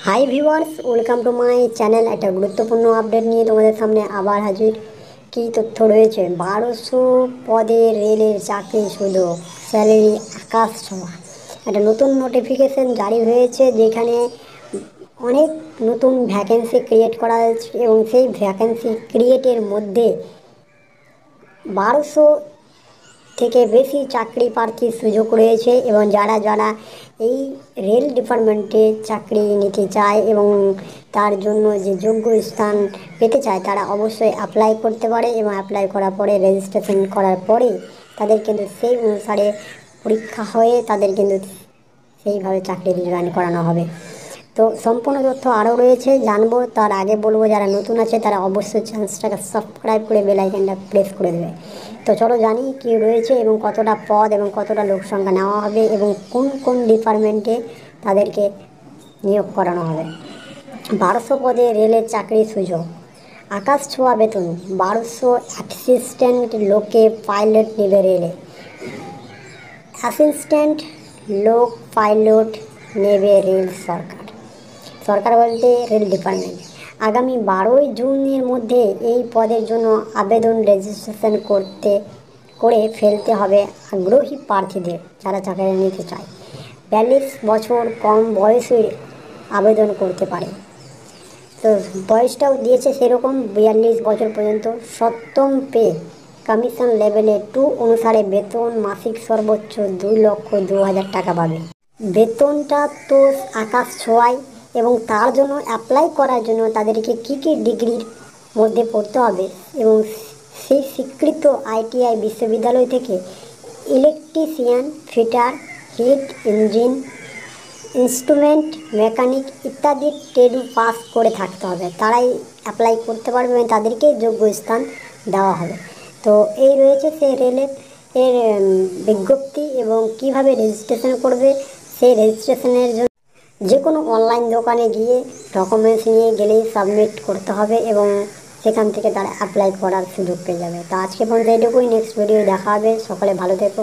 Hi viewers, welcome to my channel. একটা গুরুত্বপূর্ণ update নিয়ে তোমাদের সামনে আবার হাজির। কী তথ্য রয়েছে? 1200 পদে রেলের চাকরি সুযোগ, স্যালারি আকাশ ছোঁয়া। একটা নতুন নোটিফিকেশন জারি হয়েছে যেখানে অনেক নতুন ভ্যাকেন্সি ক্রিয়েট করা হয়েছে এবং সেই ভ্যাকেন্সি ক্রিয়েটের মধ্যে 1200 থেকে বেশি চাকরি প্রার্থীর সুযোগ রয়েছে এবং যারা যারা এই রেল ডিপার্টমেন্টে চাকরি নিতে চায় এবং তার জন্য যে যোগ্য স্থান পেতে চায় তারা অবশ্যই অ্যাপ্লাই করতে পারে এবং অ্যাপ্লাই করার পরে রেজিস্ট্রেশন করার পরে তাদের কিন্তু সেই অনুসারে পরীক্ষা হয়ে তাদের কিন্তু সেইভাবে চাকরি জয়েন করানো হবে। তো সম্পূর্ণ তথ্য আরও রয়েছে, জানবো। তার আগে বলবো যারা নতুন আছে তারা অবশ্যই চ্যানেলটাকে সাবস্ক্রাইব করে বেল আইকনটা প্রেস করে দেবে। তো চলো জানি কী রয়েছে এবং কতটা পদ এবং কতটা লোক সংখ্যা নেওয়া হবে এবং কোন কোন ডিপার্টমেন্টে তাদেরকে নিয়োগ করানো হবে। 1200 পদে রেলের চাকরির সুযোগ, আকাশ ছোঁয়া বেতন। 1200 অ্যাসিস্ট্যান্ট লোকে পাইলট নেবে রেলে। অ্যাসিস্ট্যান্ট লোক পাইলট নেবে রেল সরকার। সরকার বলতে রেল ডিপার্টমেন্ট। আগামী 12ই জুনের মধ্যে এই পদের জন্য আবেদন রেজিস্ট্রেশন করে ফেলতে হবে আগ্রহী প্রার্থীদের যারা চাকরি নিতে চায়। 42 বছর কম বয়সে আবেদন করতে পারে। তো বয়সটাও দিয়েছে সেরকম 42 বছর পর্যন্ত। সপ্তম পে কমিশন লেভেলে 2 অনুসারে বেতন মাসিক সর্বোচ্চ 2,02,000 টাকা পাবে। বেতনটা তো আকাশ ছোঁয়ায় এবং তার জন্য অ্যাপ্লাই করার জন্য তাদেরকে কী কী ডিগ্রির মধ্যে পড়তে হবে এবং সেই স্বীকৃত আইটিআই বিশ্ববিদ্যালয় থেকে electrician, fitter, heat engine, instrument mechanic ইত্যাদি ট্রেড পাস করে থাকতে হবে। তারাই অ্যাপ্লাই করতে পারবে এবং তাদেরকেই যোগ্য স্থান দেওয়া হবে। তো এই রয়েছে সেই রেলের বিজ্ঞপ্তি এবং কিভাবে রেজিস্ট্রেশন করবে। সেই রেজিস্ট্রেশনের জন্য যে কোনো অনলাইন দোকানে গিয়ে ডকুমেন্টস নিয়ে গেলেই সাবমিট করতে হবে এবং সেখান থেকে তারা অ্যাপ্লাই করার সুযোগ পেয়ে যাবে। তো আজকে পর্যন্ত এটুকুই, নেক্সট ভিডিও দেখা হবে। সকলে ভালো থেকো।